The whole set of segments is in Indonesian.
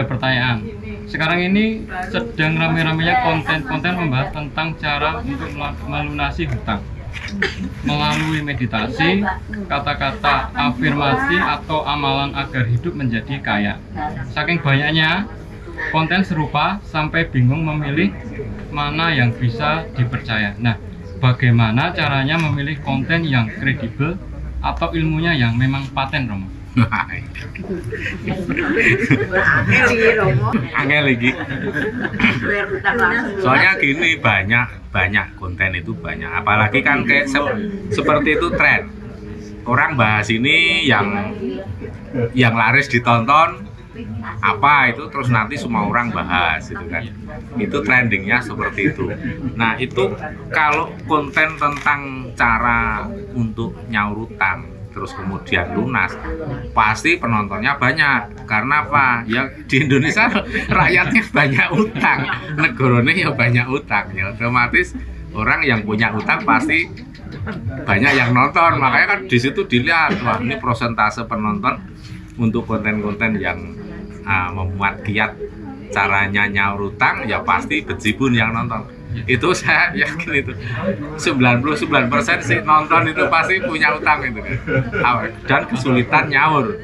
ada pertanyaan. Sekarang ini sedang rame-ramenya konten-konten membahas tentang cara untuk melunasi hutang melalui meditasi, kata-kata afirmasi atau amalan agar hidup menjadi kaya. Saking banyaknya konten serupa sampai bingung memilih mana yang bisa dipercaya. Nah, bagaimana caranya memilih konten yang kredibel atau ilmunya yang memang paten, Romo? Angel lagi. Soalnya gini, banyak konten itu banyak. Apalagi kan kayak seperti itu tren. Orang bahas ini yang laris ditonton apa itu, terus nanti semua orang bahas itu kan. Itu trendingnya seperti itu. Nah, itu kalau konten tentang cara untuk nyaur utang terus kemudian lunas, pasti penontonnya banyak. Karena apa? Ya di Indonesia rakyatnya banyak utang, negaranya ya banyak utang, ya otomatis orang yang punya utang pasti banyak yang nonton. Makanya kan di situ dilihat, wah ini prosentase penonton untuk konten-konten yang memuat kiat caranya nyaur utang, ya pasti bejibun yang nonton. Itu saya yakin itu 99% sih nonton itu pasti punya utang itu kan. Dan kesulitan nyaur.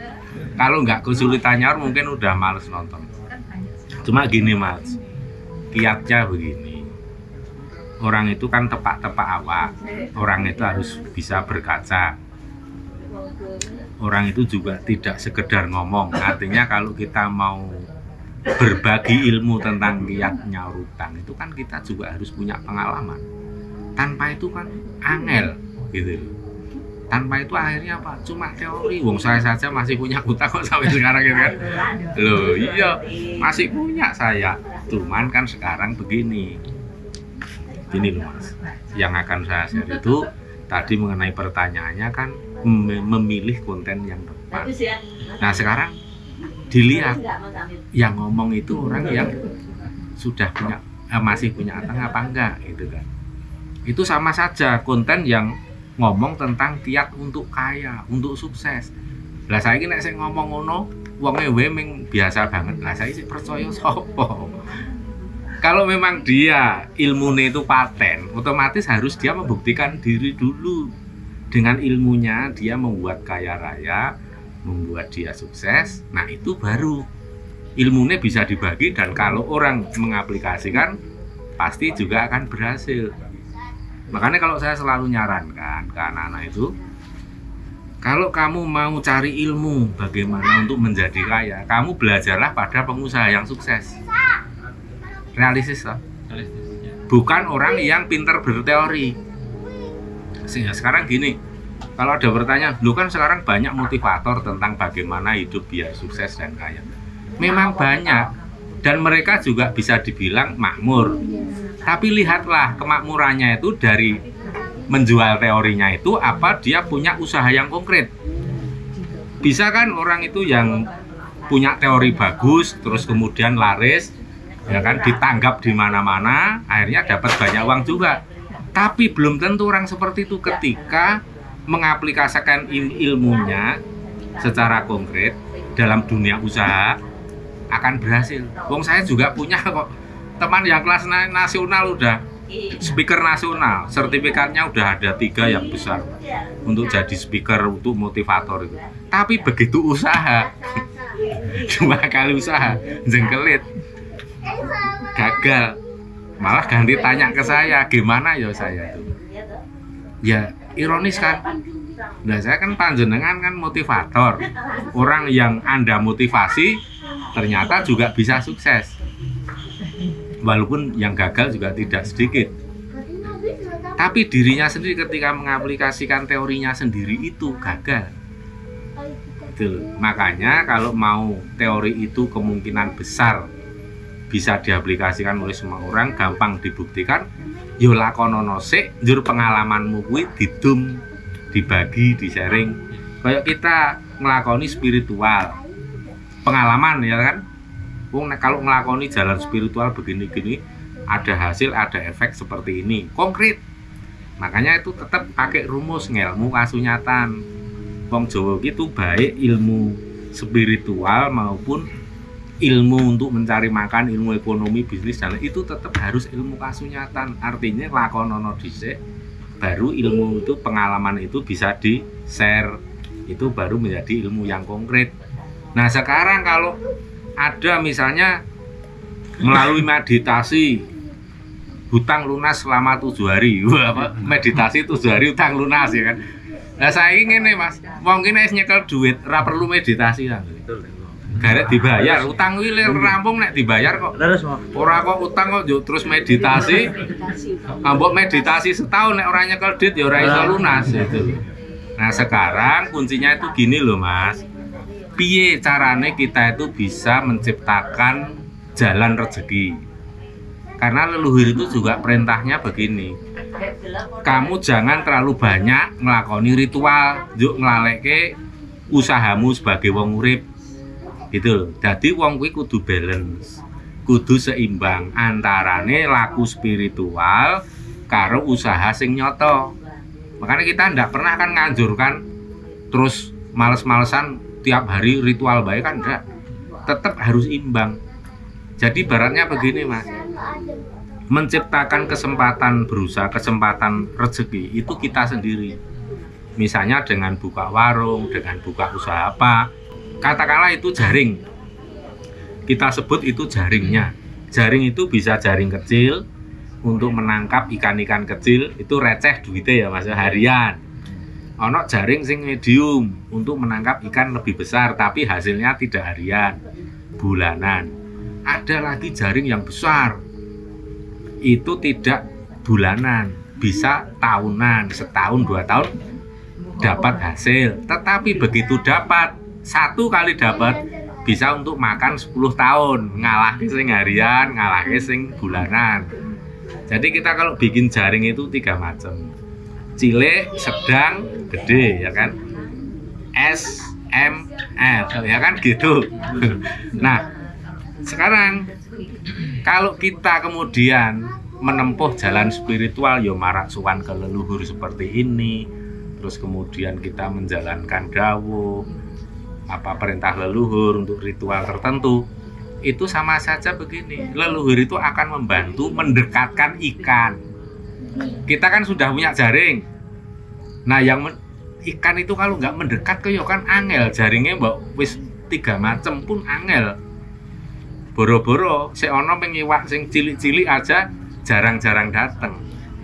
Kalau nggak kesulitan nyaur mungkin udah males nonton. Cuma gini Mas, kiatnya begini. Orang itu kan tepak-tepak awak. Orang itu harus bisa berkaca. Orang itu juga tidak sekedar ngomong. Artinya kalau kita mau berbagi ilmu tentang kiat nyaur utang itu kan kita juga harus punya pengalaman. Tanpa itu kan angel gitu. Tanpa itu akhirnya apa? Cuma teori. Wong saya saja masih punya utang kok sampai sekarang gitu kan. Loh iya, masih punya saya. Cuman kan sekarang begini. Gini loh Mas. Yang akan saya share itu tadi mengenai pertanyaannya kan memilih konten yang tepat. Nah, sekarang dilihat yang ngomong itu orang yang sudah punya masih punya utang apa enggak gitu kan. Itu sama saja konten yang ngomong tentang kiat untuk kaya, untuk sukses. Lah saiki nek sing ngomong ngono wonge wae ming biasa banget. Lah saiki sik percaya sapa? Kalau memang dia ilmune itu paten, otomatis harus dia membuktikan diri dulu. Dengan ilmunya dia membuat kaya raya, membuat dia sukses. Nah itu baru ilmunya bisa dibagi, dan kalau orang mengaplikasikan pasti juga akan berhasil. Makanya kalau saya selalu nyarankan ke anak-anak itu, kalau kamu mau cari ilmu bagaimana untuk menjadi kaya, kamu belajarlah pada pengusaha yang sukses. Realistis lah. Bukan orang yang pintar berteori. Sehingga sekarang gini, kalau ada pertanyaan, lu kan sekarang banyak motivator tentang bagaimana hidup biar sukses dan kaya. Memang banyak, dan mereka juga bisa dibilang makmur. Tapi lihatlah kemakmurannya itu dari menjual teorinya itu apa dia punya usaha yang konkret. Bisa kan orang itu yang punya teori bagus, terus kemudian laris, ya kan ditanggap di mana-mana, akhirnya dapat banyak uang juga. Tapi belum tentu orang seperti itu ketika mengaplikasikan ilmunya secara konkret dalam dunia usaha akan berhasil. Wong saya juga punya kok teman yang kelas nasional, udah speaker nasional, sertifikatnya udah ada 3 yang besar untuk jadi speaker untuk motivator itu. Tapi begitu usaha 2 kali usaha jengkelit, gagal. Malah ganti tanya ke saya, gimana ya saya itu. Ya ironis kan. Nah saya kan panjenengan kan motivator. Orang yang Anda motivasi ternyata juga bisa sukses. Walaupun yang gagal juga tidak sedikit. Tapi dirinya sendiri ketika mengaplikasikan teorinya sendiri itu gagal. Gitu. Makanya kalau mau teori itu kemungkinan besar bisa diaplikasikan oleh semua orang, gampang dibuktikan, yo lakonono sik, njur pengalamanmu kuwi didum, dibagi, di-sharing. Kayak kita ngelakoni spiritual, pengalaman ya kan. Kalau ngelakoni jalan spiritual begini-gini, ada hasil, ada efek seperti ini, konkret. Makanya itu tetap pakai rumus ngelmu kasunyatan. Wong Jawa gitu baik ilmu spiritual maupun ilmu untuk mencari makan, ilmu ekonomi, bisnis dan itu tetap harus ilmu kasunyatan. Artinya lakonono dhisik, baru ilmu itu, pengalaman itu bisa di-share. Itu baru menjadi ilmu yang konkret. Nah, sekarang kalau ada misalnya melalui meditasi hutang lunas selama 7 hari. Wah, apa? Meditasi 7 hari hutang lunas ya kan. Nah, saya ingin nih Mas, wong kene wis nyekel duit, ora perlu meditasi kan. Garek dibayar, utang kuwi rampung nek dibayar kok. Ora kok utang kok yo terus meditasi. Ambok meditasi setahun nek ora nyekel duit ya ora iso lunas itu. Nah, sekarang kuncinya itu gini loh Mas. Piye carane kita itu bisa menciptakan jalan rezeki? Karena leluhur itu juga perintahnya begini. Kamu jangan terlalu banyak ngelakoni ritual, yuk ngelaleke usahamu sebagai wong urip. Gitu. Jadi wong kuwi kudu balance, kudu seimbang antarane laku spiritual karo usaha sing nyoto. Makanya kita ndak pernah kan nganjurkan terus males-malesan tiap hari ritual baik kan enggak. Tetap harus imbang. Jadi baratnya begini Mas. Menciptakan kesempatan berusaha, kesempatan rezeki itu kita sendiri. Misalnya dengan buka warung, dengan buka usaha apa. Katakanlah itu jaring. Kita sebut itu jaringnya. Jaring itu bisa jaring kecil untuk menangkap ikan-ikan kecil, itu receh duitnya ya Mas, harian. Ono jaring sing medium untuk menangkap ikan lebih besar tapi hasilnya tidak harian, bulanan. Ada lagi jaring yang besar, itu tidak bulanan, bisa tahunan, setahun 2 tahun dapat hasil. Tetapi begitu dapat, 1 kali dapat bisa untuk makan 10 tahun, ngalahke sing harian, ngalahke sing bulanan. Jadi kita kalau bikin jaring itu 3 macam. Cilik, sedang, gede ya kan. S, M, L ya kan gitu. Nah, sekarang kalau kita kemudian menempuh jalan spiritual ya marak suwan ke leluhur seperti ini, terus kemudian kita menjalankan dawuh apa perintah leluhur untuk ritual tertentu, itu sama saja begini. Leluhur itu akan membantu mendekatkan ikan. Kita kan sudah punya jaring. Nah, yang ikan itu kalau nggak mendekat ke yo kan angel, jaringnya mbak wis 3 macam pun angel. Boro-boro si ono pengiwak sing cilik-cilik aja jarang-jarang datang.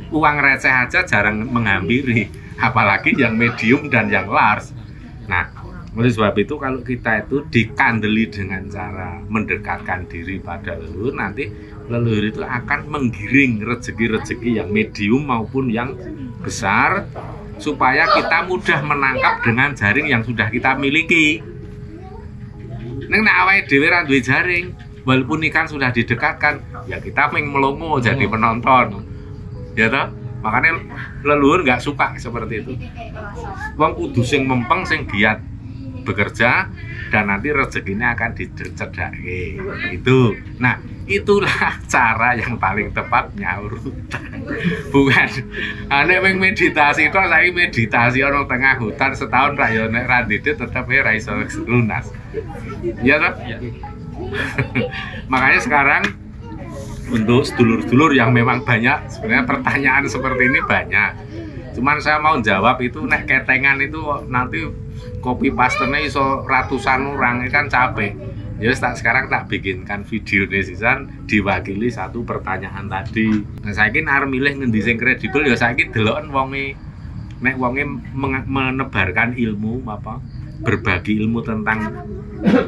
Uang receh aja jarang menghampiri, apalagi yang medium dan yang large. Nah, oleh sebab itu kalau kita itu dikandeli dengan cara mendekatkan diri pada leluhur, nanti leluhur itu akan menggiring rezeki-rezeki yang medium maupun yang besar supaya kita mudah menangkap dengan jaring yang sudah kita miliki. Nek awake dhewe ra duwe jaring, walaupun ikan sudah didekatkan, ya kita melongo jadi penonton. Ya toh? Makanya leluhur nggak suka seperti itu. Wong kudu sing mempeng, sing giat bekerja, dan nanti rezekinya akan dicedhake. Itu. Nah, itulah cara yang paling tepat nyaur hutang. Bukan nek wing meditasi tok, saiki meditasi ana tengah hutan setahun ra yo nek ra ndidit tetep ra iso lunas. Iya toh? Ya. Makanya sekarang untuk sedulur-sedulur yang memang banyak sebenarnya pertanyaan seperti ini banyak. Cuman saya mau jawab itu nek ketengan itu nanti copy paste-nya iso ratusan orang kan capek. Ya sekarang tak bikinkan video desisan diwakili 1 pertanyaan tadi. Nah, saiki arep milih ngendi sing kredibel ya saiki deloken wonge. Nek wonge menebarkan ilmu apa berbagi ilmu tentang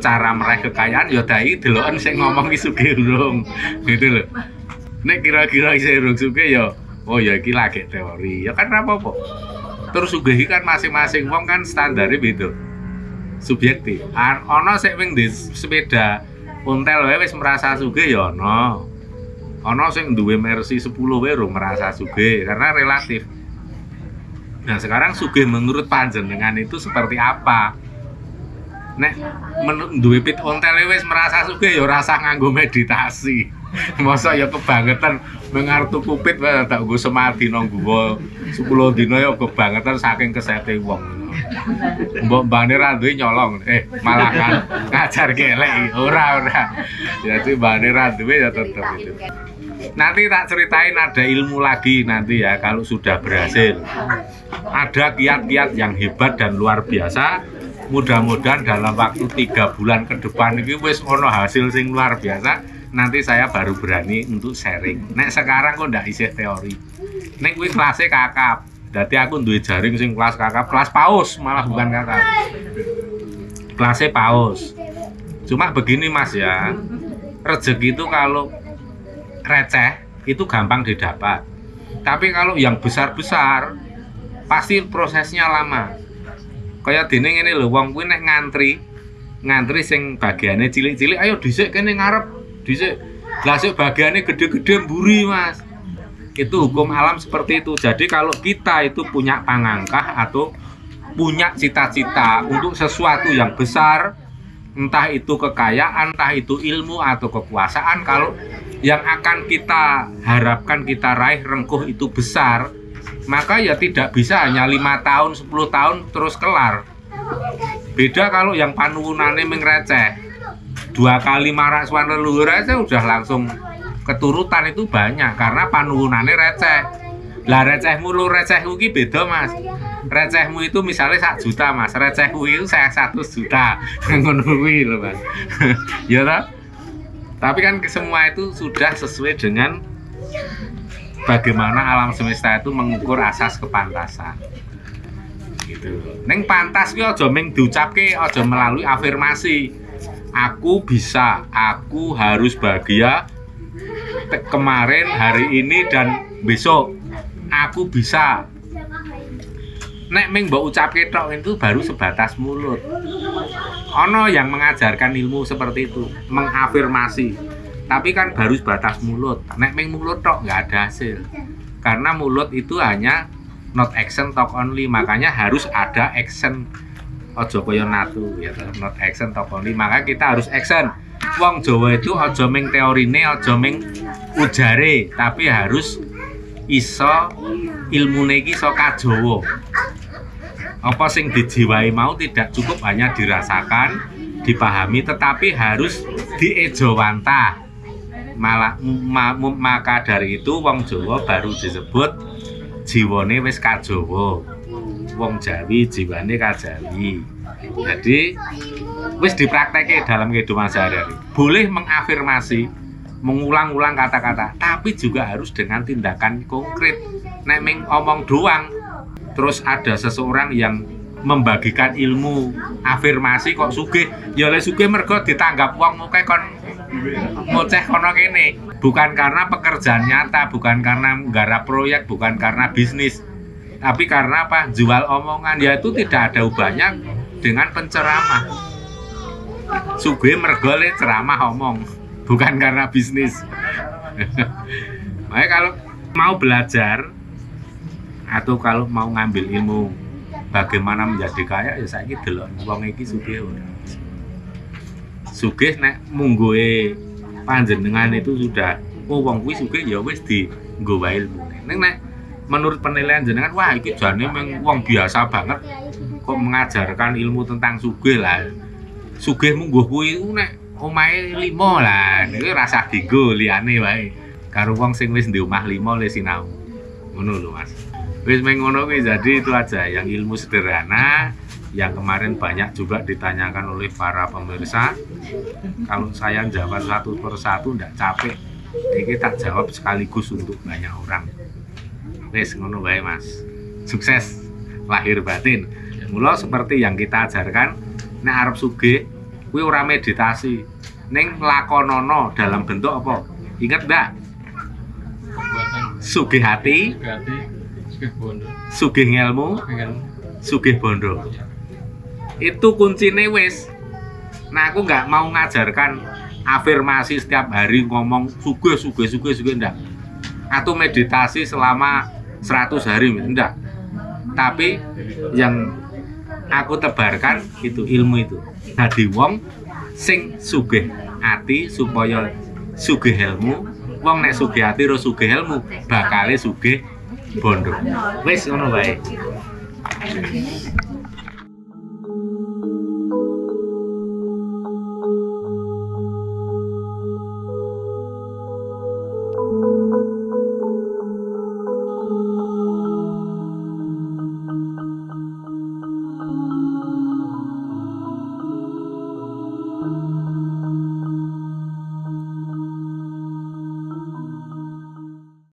cara meraih kekayaan ya dai deloken sing ngomong ki sugih urung. Gitu loh. Nek kira-kira isih urung sugih ya oh ya iki lagi teori. Ya kan ora apa-apa. Terus sugih kan masing-masing wong kan standarnya beda. Subjektif. Ana sik wing di sepeda ontel wae wis merasa sugih ya ana. Ana sing duwe Mercy 10 wae merasa sugih karena relatif. Nah, sekarang sugih menurut panjenengan itu seperti apa? Nek duwe pit ontel wis merasa sugih ya rasa nganggo meditasi. Masa ya kebangetan mengartu kupit wae tak nggo semadi nang guwa 10 dina ya kebangetan saking kesete wong. Mbok mbane ra duwe nyolong, malah kan ngajarke elek ora. Jadi mbane ra duwe ya tetep itu. Nanti tak ceritain ada ilmu lagi nanti ya kalau sudah berhasil. Ada kiat-kiat yang hebat dan luar biasa. Mudah-mudahan dalam waktu 3 bulan ke depan ini wis ono hasil sing luar biasa. Nanti saya baru berani untuk sharing. Nek sekarang kok ndak isih teori. Nek kuwi kelasnya kakap. Dadi aku duwe jaring sing kelas kakap, kelas paus malah bukan kakap. Kelasnya paus. Cuma begini Mas ya. Rezeki itu kalau receh itu gampang didapat. Tapi kalau yang besar-besar pasti prosesnya lama. Kayak dene ngene lho, wong kuwi nek ngantri sing bagiane cilik-cilik, ayo dhisik kene ngarep, dhisik. Lah sik bagiane gede-gede mburi, Mas. Itu hukum alam seperti itu. Jadi kalau kita itu punya pangangkah atau punya cita-cita untuk sesuatu yang besar, entah itu kekayaan, entah itu ilmu atau kekuasaan, kalau yang akan kita harapkan kita raih rengkuh itu besar, maka ya tidak bisa hanya 5 tahun, 10 tahun terus kelar. Beda kalau yang panuwunane mengreceh 2 kali marak suan leluhur aja udah langsung keturutan itu banyak karena panuwunane receh. Lah recehmu lu recehku ki beda Mas. Recehmu itu misalnya 1 juta Mas, recehku itu saya 100 juta. Ngono kuwi lho Mas. Ya toh? Tapi kan semua itu sudah sesuai dengan bagaimana alam semesta itu mengukur asas kepantasan. Gitu. Neng pantas ki aja mung diucapke, aja melalui afirmasi. Aku bisa, aku harus bahagia kemarin, hari ini dan besok. Aku bisa. Nek mung mbok ucapke tok itu baru sebatas mulut. Ono yang mengajarkan ilmu seperti itu, mengafirmasi. Tapi kan baru sebatas mulut. Nek mung mulut tok nggak ada hasil. Karena mulut itu hanya not action talk only, makanya harus ada action. Ojo koyo natu ya, not action talk only. Maka kita harus action. Wong Jawa itu ojo mung teorine, ojo mung ujare, tapi harus iso ilmune iki iso kajowo. Apa sing dijiwai mau tidak cukup hanya dirasakan, dipahami, tetapi harus diejowantah. Maka dari itu wong Jawa baru disebut jiwane wis kajowo. Wong Jawi jiwane kajawi. Jadi wis dipraktekke dalam kehidupan sehari-hari. Boleh mengafirmasi, mengulang-ulang kata-kata, tapi juga harus dengan tindakan konkret. Nek ming omong doang, terus ada seseorang yang membagikan ilmu afirmasi kok sugih, ya oleh sugih mergo ditanggap wong oke kon ngoceh kono kene. Bukan karena pekerjaan nyata, bukan karena nggarap proyek, bukan karena bisnis, tapi karena apa? Jual omongan. Ya itu tidak ada ubahnya dengan penceramah. Sugih mergo le ceramah omong, bukan karena bisnis. Makanya kalau mau belajar atau kalau mau ngambil ilmu bagaimana menjadi kaya, ya saiki delok wong iki sugih ora. Sugih nek munggoe panjenengan itu sudah wong kuwi sugih ya wis dienggo wae ilmune. Nek menurut penilaian jenengan, wah iki jane mung wong biasa banget kok mengajarkan ilmu tentang sugih lah. Sugih munggo kuwi nek omahe 5 lah, niku rasa dienggo liyane wae. Karo wong sing wis ndek omah 5 le sinau. Ngono lho Mas. Wis mengono kuwi, jadi itu aja yang ilmu sederhana yang kemarin banyak juga ditanyakan oleh para pemirsa. Kalau saya jawab satu persatu ndak capek. Ini tak jawab sekaligus untuk banyak orang. Wis ngono wae Mas. Sukses lahir batin. Mula seperti yang kita ajarkan, nek arep sugih kuwi ora meditasi. Ning lakonono dalam bentuk apa? Ingat ndak? Sugih hati, sugih ngelmu, sugih bondo. Itu kuncine wis. Nah aku nggak mau ngajarkan afirmasi setiap hari ngomong sugih ndak. Atau meditasi selama 100 hari ndak. Tapi yang aku tebarkan itu ilmu itu. Dadi wong sing sugih ati supaya sugih ilmu, wong nek sugih ati ro sugih ilmu, bakale sugih bondo. Wis ngono wae.